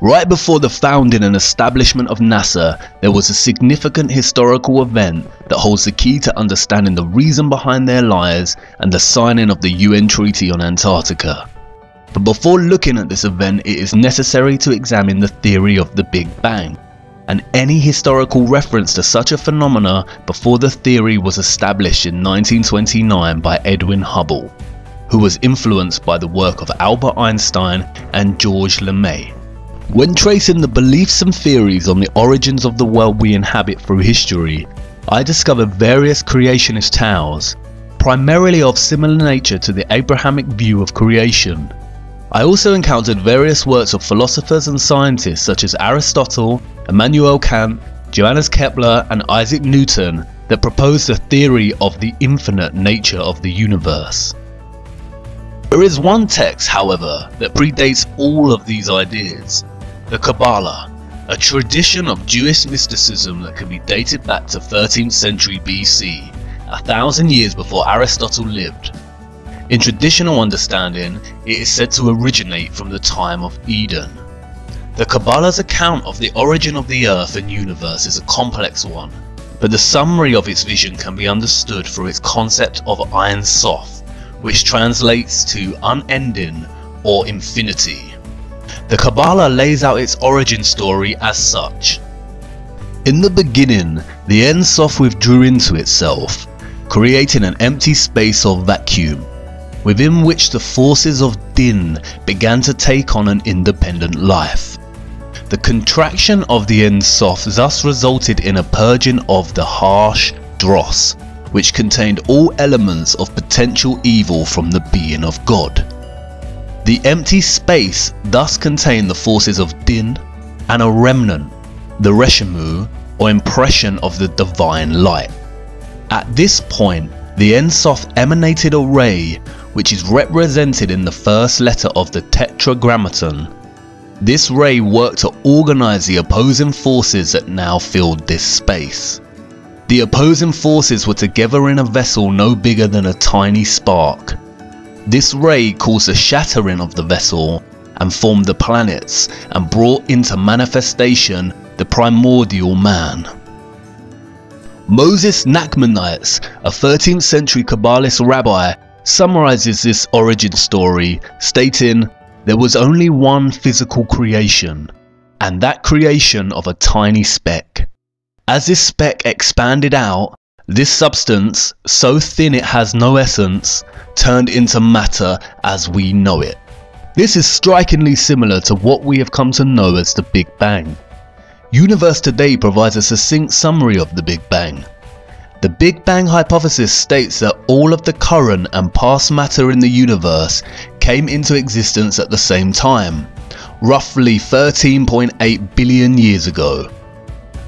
Right before the founding and establishment of NASA, there was a significant historical event that holds the key to understanding the reason behind their lies and the signing of the UN Treaty on Antarctica. But before looking at this event, it is necessary to examine the theory of the Big Bang, and any historical reference to such a phenomena before the theory was established in 1929 by Edwin Hubble, who was influenced by the work of Albert Einstein and Georges Lemay. When tracing the beliefs and theories on the origins of the world we inhabit through history, I discovered various creationist tales, primarily of similar nature to the Abrahamic view of creation. I also encountered various works of philosophers and scientists such as Aristotle, Immanuel Kant, Johannes Kepler and Isaac Newton that proposed a theory of the infinite nature of the universe. There is one text, however, that predates all of these ideas: the Kabbalah, a tradition of Jewish mysticism that can be dated back to 13th century BC, 1,000 years before Aristotle lived. In traditional understanding, it is said to originate from the time of Eden. The Kabbalah's account of the origin of the earth and universe is a complex one, but the summary of its vision can be understood through its concept of Ein Sof, which translates to unending or infinity. The Kabbalah lays out its origin story as such. In the beginning, the Ein Sof withdrew into itself, creating an empty space or vacuum, within which the forces of Din began to take on an independent life. The contraction of the Ein Sof thus resulted in a purging of the harsh Dross, which contained all elements of potential evil from the being of God. The empty space thus contained the forces of Din and a remnant, the Reshimu, or impression of the divine light. At this point, the Ein Sof emanated a ray which is represented in the first letter of the Tetragrammaton. This ray worked to organize the opposing forces that now filled this space. The opposing forces were together in a vessel no bigger than a tiny spark. This ray caused a shattering of the vessel and formed the planets and brought into manifestation the primordial man. Moses Nachmanides, a 13th century Kabbalist rabbi, summarizes this origin story, stating, "There was only one physical creation, and that creation of a tiny speck. As this speck expanded out, this substance, so thin it has no essence, turned into matter as we know it." This is strikingly similar to what we have come to know as the Big Bang. Universe Today provides a succinct summary of the Big Bang. The Big Bang hypothesis states that all of the current and past matter in the universe came into existence at the same time, roughly 13.8 billion years ago.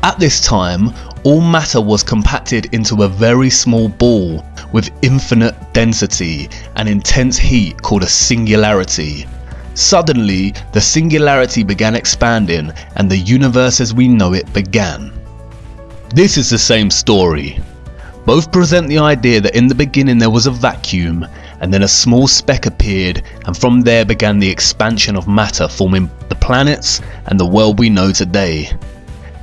At this time, all matter was compacted into a very small ball with infinite density and intense heat called a singularity. Suddenly, the singularity began expanding and the universe as we know it began. This is the same story. Both present the idea that in the beginning there was a vacuum and then a small speck appeared, and from there began the expansion of matter, forming the planets and the world we know today.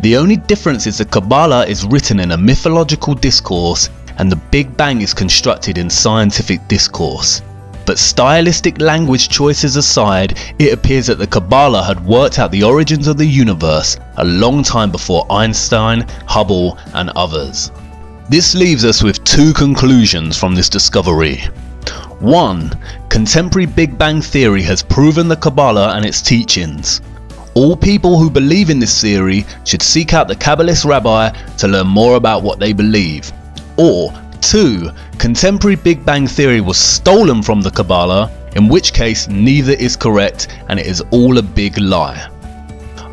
The only difference is that Kabbalah is written in a mythological discourse and the Big Bang is constructed in scientific discourse. But stylistic language choices aside, it appears that the Kabbalah had worked out the origins of the universe a long time before Einstein, Hubble and others. This leaves us with two conclusions from this discovery. 1. Contemporary Big Bang theory has proven the Kabbalah and its teachings. All people who believe in this theory should seek out the Kabbalist rabbi to learn more about what they believe. Or 2. Contemporary Big Bang theory was stolen from the Kabbalah, in which case neither is correct and it is all a big lie.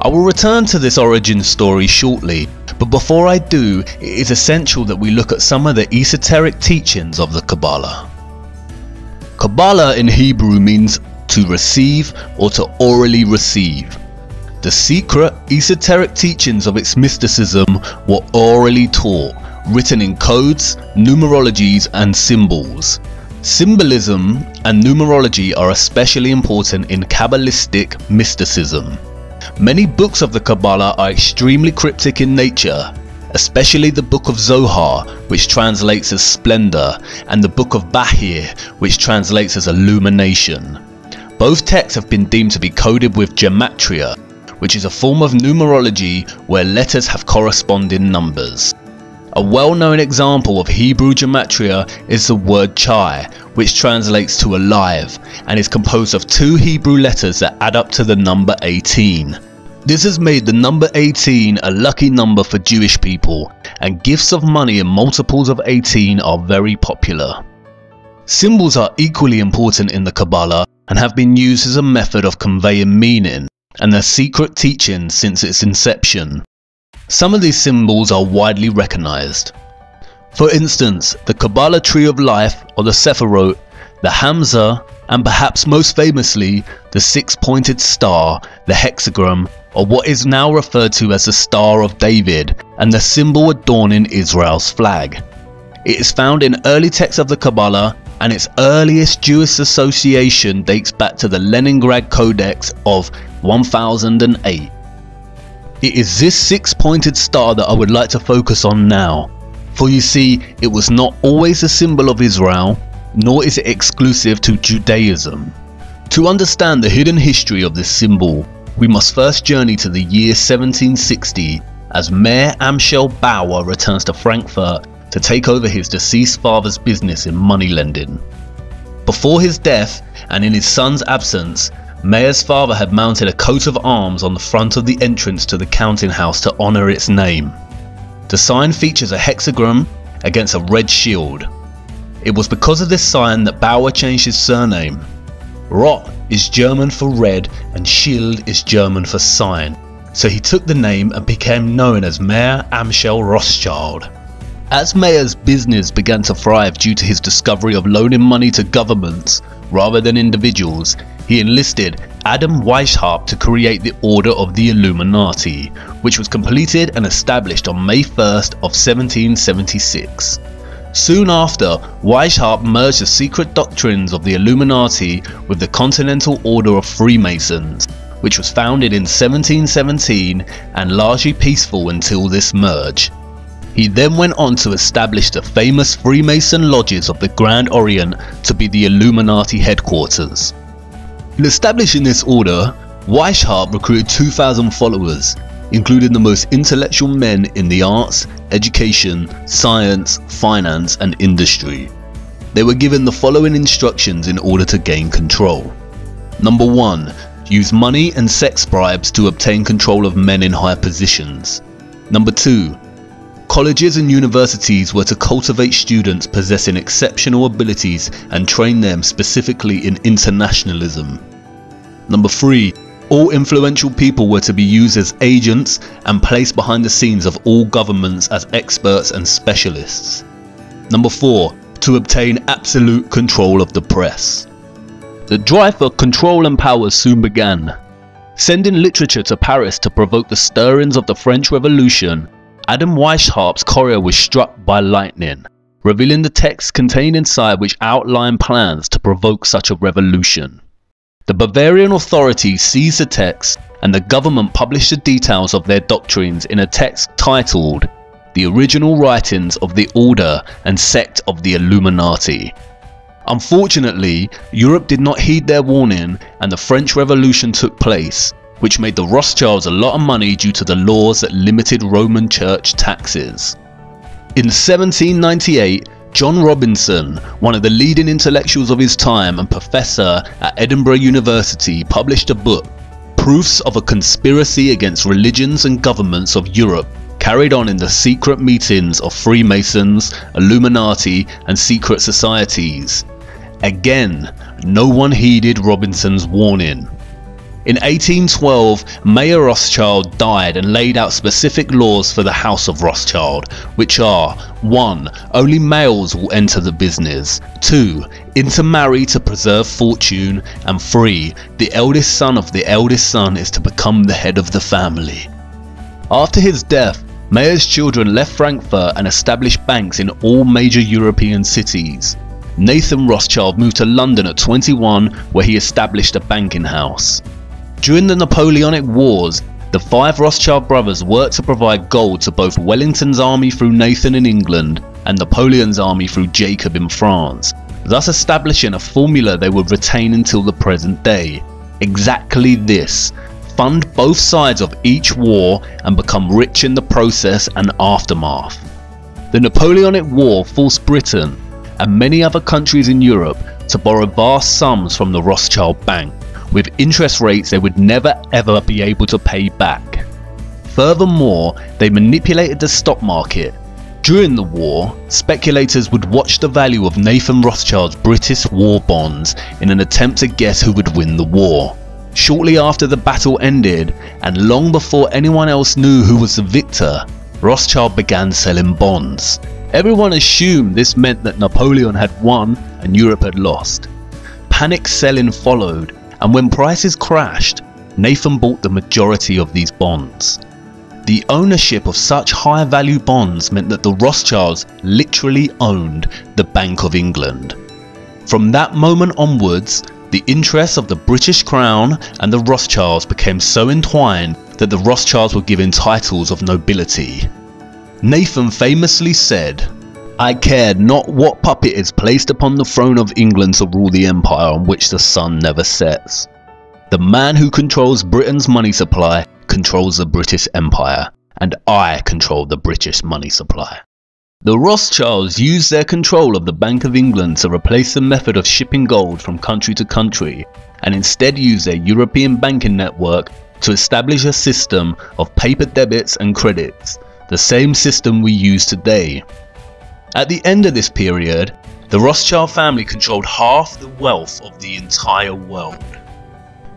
I will return to this origin story shortly, but before I do, it is essential that we look at some of the esoteric teachings of the Kabbalah. Kabbalah in Hebrew means to receive or to orally receive. The secret, esoteric teachings of its mysticism were orally taught, written in codes, numerologies and symbols. Symbolism and numerology are especially important in Kabbalistic mysticism. Many books of the Kabbalah are extremely cryptic in nature, especially the Book of Zohar, which translates as splendor, and the Book of Bahir, which translates as illumination. Both texts have been deemed to be coded with gematria, which is a form of numerology where letters have corresponding numbers. A well-known example of Hebrew gematria is the word chai, which translates to alive, and is composed of 2 Hebrew letters that add up to the number 18. This has made the number 18 a lucky number for Jewish people, and gifts of money in multiples of 18 are very popular. Symbols are equally important in the Kabbalah and have been used as a method of conveying meaning and their secret teachings since its inception. Some of these symbols are widely recognized. For instance, the Kabbalah Tree of Life, or the Sephirot, the Hamza, and perhaps most famously, the 6-pointed star, the hexagram, or what is now referred to as the Star of David, and the symbol adorning Israel's flag. It is found in early texts of the Kabbalah, and its earliest Jewish association dates back to the Leningrad Codex of 1008. It is this 6-pointed star that I would like to focus on now, for you see, it was not always a symbol of Israel, nor is it exclusive to Judaism. To understand the hidden history of this symbol, we must first journey to the year 1760 as Mayor Amschel Bauer returns to Frankfurt to take over his deceased father's business in money lending. Before his death and in his son's absence, Mayer's father had mounted a coat of arms on the front of the entrance to the counting house to honour its name. The sign features a hexagram against a red shield. It was because of this sign that Bauer changed his surname. Rot is German for red and Schild is German for sign, so he took the name and became known as Mayer Amschel Rothschild. As Mayer's business began to thrive due to his discovery of loaning money to governments rather than individuals, he enlisted Adam Weishaupt to create the Order of the Illuminati, which was completed and established on May 1st of 1776. Soon after, Weishaupt merged the secret doctrines of the Illuminati with the Continental Order of Freemasons, which was founded in 1717 and largely peaceful until this merge. He then went on to establish the famous Freemason lodges of the Grand Orient to be the Illuminati headquarters. In establishing this order, Weishaupt recruited 2,000 followers, including the most intellectual men in the arts, education, science, finance and industry. They were given the following instructions in order to gain control. Number 1. Use money and sex bribes to obtain control of men in high positions. Number 2. Colleges and universities were to cultivate students possessing exceptional abilities and train them specifically in internationalism. Number 3. All influential people were to be used as agents and placed behind the scenes of all governments as experts and specialists. Number 4. To obtain absolute control of the press. The drive for control and power soon began. Sending literature to Paris to provoke the stirrings of the French Revolution, Adam Weishaupt's courier was struck by lightning, revealing the text contained inside which outlined plans to provoke such a revolution. The Bavarian authorities seized the text and the government published the details of their doctrines in a text titled The Original Writings of the Order and Sect of the Illuminati. Unfortunately, Europe did not heed their warning and the French Revolution took place, which made the Rothschilds a lot of money due to the laws that limited Roman Church taxes. In 1798, John Robinson, one of the leading intellectuals of his time and professor at Edinburgh University, published a book, Proofs of a Conspiracy Against Religions and Governments of Europe, carried on in the secret meetings of Freemasons, Illuminati and secret societies. Again, no one heeded Robinson's warning. In 1812, Mayer Rothschild died and laid out specific laws for the House of Rothschild, which are 1. Only males will enter the business, 2. Intermarry to preserve fortune, and 3. The eldest son of the eldest son is to become the head of the family. After his death, Mayer's children left Frankfurt and established banks in all major European cities. Nathan Rothschild moved to London at 21, where he established a banking house. During the Napoleonic Wars, the 5 Rothschild brothers worked to provide gold to both Wellington's army through Nathan in England and Napoleon's army through Jacob in France, thus establishing a formula they would retain until the present day. Exactly this: fund both sides of each war and become rich in the process and aftermath. The Napoleonic War forced Britain and many other countries in Europe to borrow vast sums from the Rothschild Bank, with interest rates they would never ever be able to pay back. Furthermore, they manipulated the stock market. During the war, speculators would watch the value of Nathan Rothschild's British war bonds in an attempt to guess who would win the war. Shortly after the battle ended, and long before anyone else knew who was the victor, Rothschild began selling bonds. Everyone assumed this meant that Napoleon had won and Europe had lost. Panic selling followed, and when prices crashed, Nathan bought the majority of these bonds. The ownership of such high value bonds meant that the Rothschilds literally owned the Bank of England. From that moment onwards, the interests of the British Crown and the Rothschilds became so entwined that the Rothschilds were given titles of nobility. Nathan famously said, "I cared not what puppet is placed upon the throne of England to rule the empire on which the sun never sets. The man who controls Britain's money supply controls the British Empire, and I control the British money supply." The Rothschilds used their control of the Bank of England to replace the method of shipping gold from country to country, and instead used their European banking network to establish a system of paper debits and credits, the same system we use today. At the end of this period, the Rothschild family controlled half the wealth of the entire world.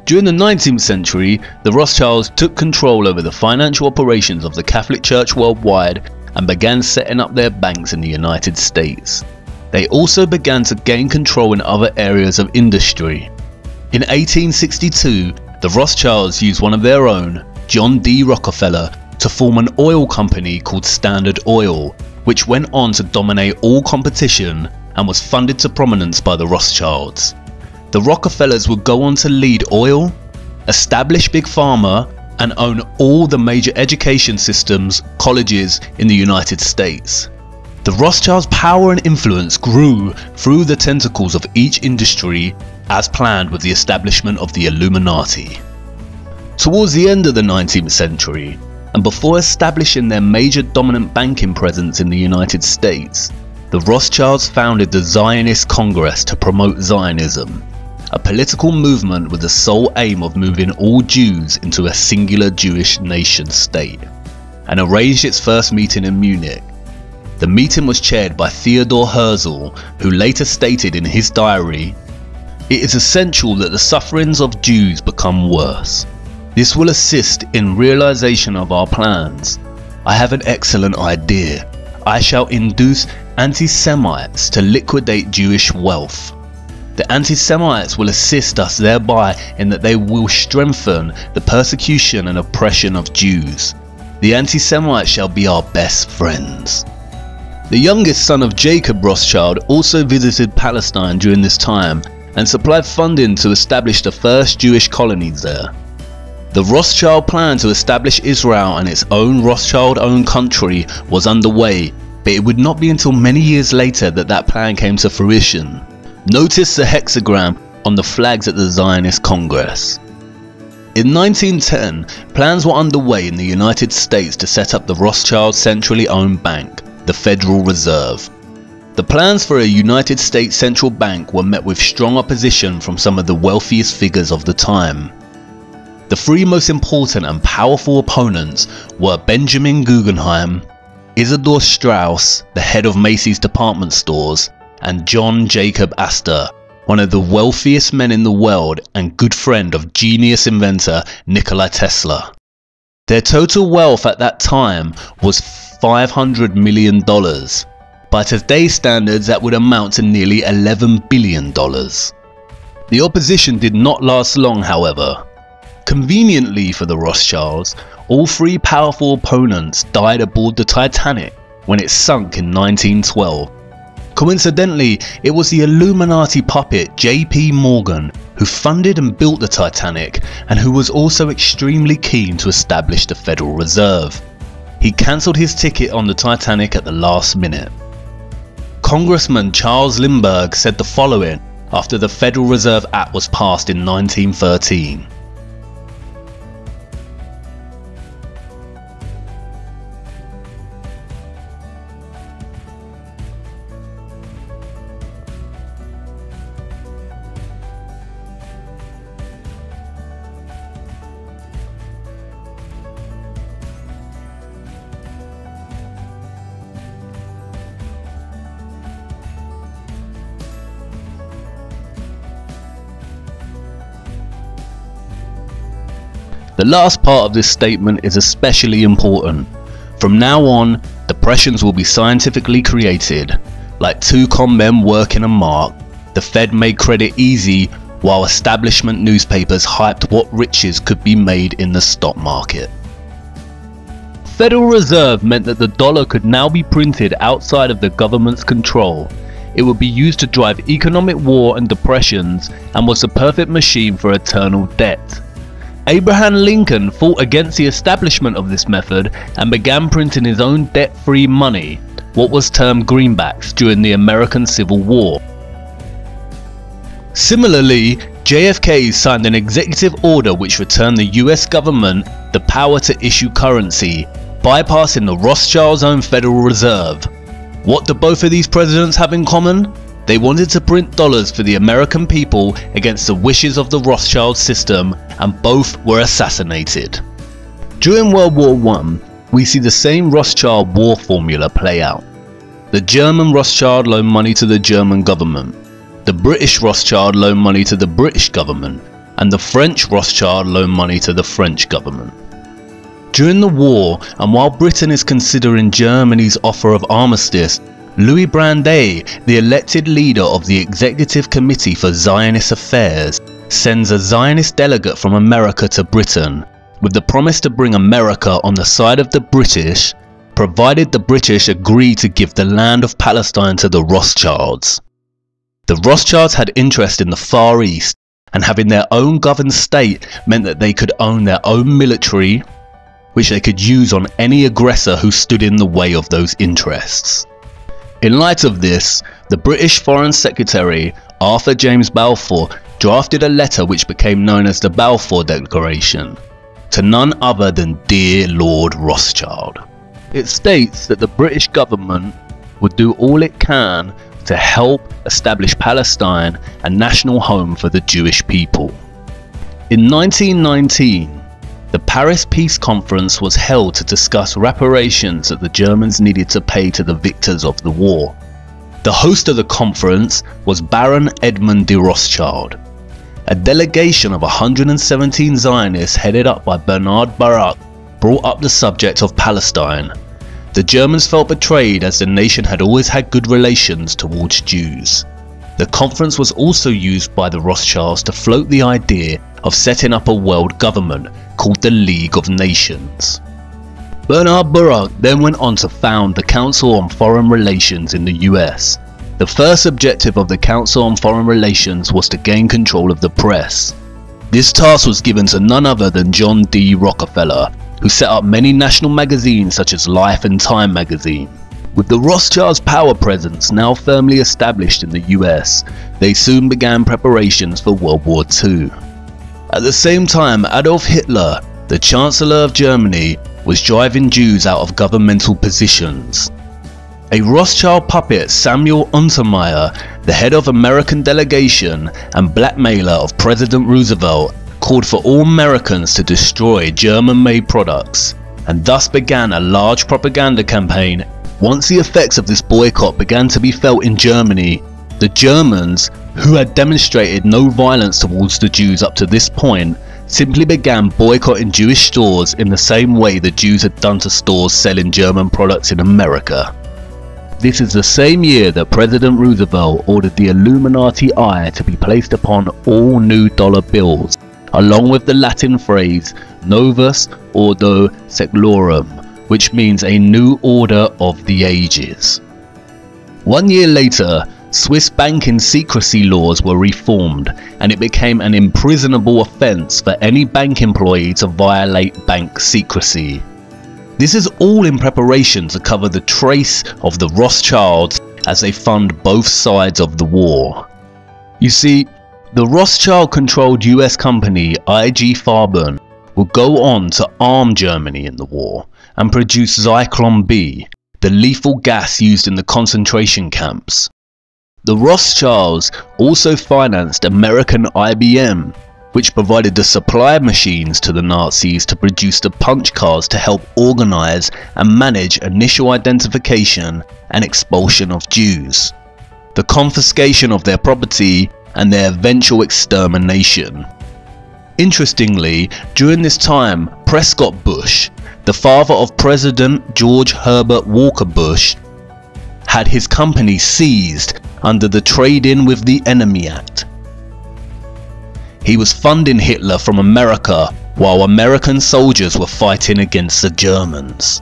During the 19th century, the Rothschilds took control over the financial operations of the Catholic Church worldwide and began setting up their banks in the United States. They also began to gain control in other areas of industry. In 1862, the Rothschilds used one of their own, John D. Rockefeller, to form an oil company called Standard Oil, which went on to dominate all competition and was funded to prominence by the Rothschilds. The Rockefellers would go on to lead oil, establish Big Pharma, and own all the major education systems, colleges in the United States. The Rothschilds' power and influence grew through the tentacles of each industry as planned with the establishment of the Illuminati. Towards the end of the 19th century, and before establishing their major dominant banking presence in the United States, the Rothschilds founded the Zionist Congress to promote Zionism, a political movement with the sole aim of moving all Jews into a singular Jewish nation state, and arranged its first meeting in Munich. The meeting was chaired by Theodor Herzl, who later stated in his diary, "It is essential that the sufferings of Jews become worse. This will assist in realization of our plans. I have an excellent idea. I shall induce anti-Semites to liquidate Jewish wealth. The anti-Semites will assist us thereby in that they will strengthen the persecution and oppression of Jews. The anti-Semites shall be our best friends." The youngest son of Jacob Rothschild also visited Palestine during this time and supplied funding to establish the first Jewish colonies there. The Rothschild plan to establish Israel and its own Rothschild-owned country was underway, but it would not be until many years later that that plan came to fruition. Notice the hexagram on the flags at the Zionist Congress. In 1910, plans were underway in the United States to set up the Rothschild centrally owned bank, the Federal Reserve. The plans for a United States central bank were met with strong opposition from some of the wealthiest figures of the time. The three most important and powerful opponents were Benjamin Guggenheim, Isidor Straus, the head of Macy's department stores, and John Jacob Astor, one of the wealthiest men in the world and good friend of genius inventor Nikola Tesla. Their total wealth at that time was $500 million. By today's standards, that would amount to nearly $11 billion. The opposition did not last long, however. Conveniently for the Rothschilds, all three powerful opponents died aboard the Titanic when it sunk in 1912. Coincidentally, it was the Illuminati puppet J.P. Morgan who funded and built the Titanic, and who was also extremely keen to establish the Federal Reserve. He cancelled his ticket on the Titanic at the last minute. Congressman Charles Lindbergh said the following after the Federal Reserve Act was passed in 1913. The last part of this statement is especially important. From now on, depressions will be scientifically created. Like two con men working a mark, the Fed made credit easy while establishment newspapers hyped what riches could be made in the stock market. Federal Reserve meant that the dollar could now be printed outside of the government's control. It would be used to drive economic war and depressions, and was the perfect machine for eternal debt. Abraham Lincoln fought against the establishment of this method and began printing his own debt-free money, what was termed greenbacks, during the American Civil War. Similarly, JFK signed an executive order which returned the US government the power to issue currency, bypassing the Rothschilds' own Federal Reserve. What do both of these presidents have in common? They wanted to print dollars for the American people against the wishes of the Rothschild system, and both were assassinated. During World War I, we see the same Rothschild war formula play out. The German Rothschild loaned money to the German government, the British Rothschild loaned money to the British government, and the French Rothschild loaned money to the French government. During the war, and while Britain is considering Germany's offer of armistice, Louis Brandeis, the elected leader of the Executive Committee for Zionist Affairs, sends a Zionist delegate from America to Britain, with the promise to bring America on the side of the British, provided the British agree to give the land of Palestine to the Rothschilds. The Rothschilds had interest in the Far East, and having their own governed state meant that they could own their own military, which they could use on any aggressor who stood in the way of those interests. In light of this, the British Foreign Secretary, Arthur James Balfour, drafted a letter which became known as the Balfour Declaration, to none other than dear Lord Rothschild. It states that the British government would do all it can to help establish Palestine a national home for the Jewish people. In 1919, the Paris Peace Conference was held to discuss reparations that the Germans needed to pay to the victors of the war. The host of the conference was Baron Edmund de Rothschild. A delegation of 117 Zionists headed up by Bernard Baruch brought up the subject of Palestine. The Germans felt betrayed as the nation had always had good relations towards Jews. The conference was also used by the Rothschilds to float the idea of setting up a world government called the League of Nations. Bernard Baruch then went on to found the Council on Foreign Relations in the US. The first objective of the Council on Foreign Relations was to gain control of the press. This task was given to none other than John D. Rockefeller, who set up many national magazines such as Life and Time magazine. With the Rothschilds' power presence now firmly established in the US, they soon began preparations for World War II. At the same time, Adolf Hitler, the Chancellor of Germany, was driving Jews out of governmental positions. A Rothschild puppet, Samuel Untermyer, the head of American delegation and blackmailer of President Roosevelt, called for all Americans to destroy German-made products, and thus began a large propaganda campaign. Once the effects of this boycott began to be felt in Germany, the Germans, who had demonstrated no violence towards the Jews up to this point, simply began boycotting Jewish stores in the same way the Jews had done to stores selling German products in America. This is the same year that President Roosevelt ordered the Illuminati eye to be placed upon all new dollar bills, along with the Latin phrase Novus Ordo Seclorum, which means a new order of the ages. 1 year later, Swiss banking secrecy laws were reformed, and it became an imprisonable offence for any bank employee to violate bank secrecy. This is all in preparation to cover the trace of the Rothschilds as they fund both sides of the war. You see, the Rothschild-controlled US company IG Farben would go on to arm Germany in the war and produce Zyklon B, the lethal gas used in the concentration camps. The Rothschilds also financed American IBM, which provided the supply machines to the Nazis to produce the punch cards to help organize and manage initial identification and expulsion of Jews, the confiscation of their property, and their eventual extermination. Interestingly, during this time, Prescott Bush, the father of President George Herbert Walker Bush, had his company seized under the Trade-in with the Enemy Act. He was funding Hitler from America while American soldiers were fighting against the Germans.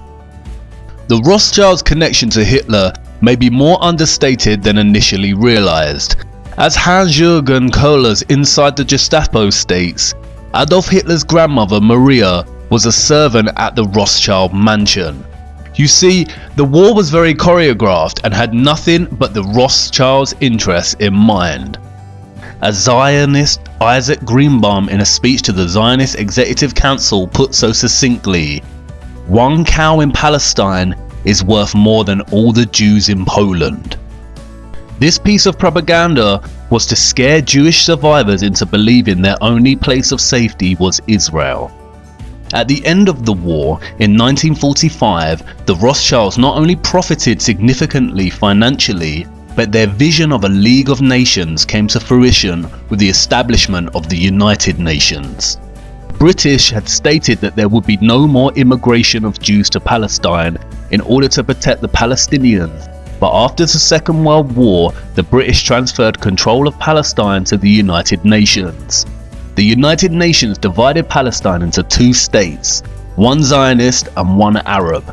The Rothschilds' connection to Hitler may be more understated than initially realized. As Hans-Jürgen Kohler's Inside the Gestapo states, Adolf Hitler's grandmother Maria was a servant at the Rothschild mansion. You see, the war was very choreographed and had nothing but the Rothschilds' interests in mind. As Zionist Isaac Greenbaum in a speech to the Zionist Executive Council put so succinctly, "One cow in Palestine is worth more than all the Jews in Poland." This piece of propaganda was to scare Jewish survivors into believing their only place of safety was Israel. At the end of the war, in 1945, the Rothschilds not only profited significantly financially, but their vision of a League of Nations came to fruition with the establishment of the United Nations. The British had stated that there would be no more immigration of Jews to Palestine in order to protect the Palestinians, but after the Second World War, the British transferred control of Palestine to the United Nations. The United Nations divided Palestine into two states, one Zionist and one Arab,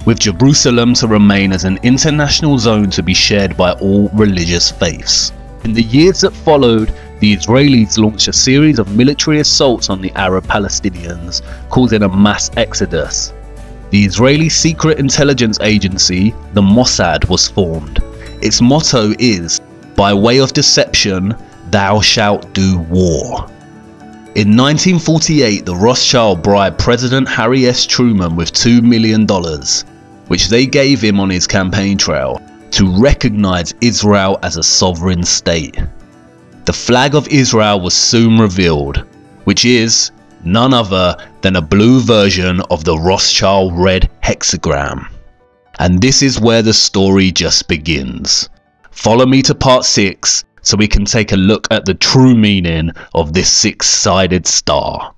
with Jerusalem to remain as an international zone to be shared by all religious faiths. In the years that followed, the Israelis launched a series of military assaults on the Arab Palestinians, causing a mass exodus. The Israeli secret intelligence agency, the Mossad, was formed. Its motto is, "By way of deception, thou shalt do war." In 1948, the Rothschild bribed President Harry S. Truman with $2 million, which they gave him on his campaign trail, to recognize Israel as a sovereign state. The flag of Israel was soon revealed, which is none other than a blue version of the Rothschild red hexagram. And this is where the story just begins. Follow me to part 6 so we can take a look at the true meaning of this six-sided star.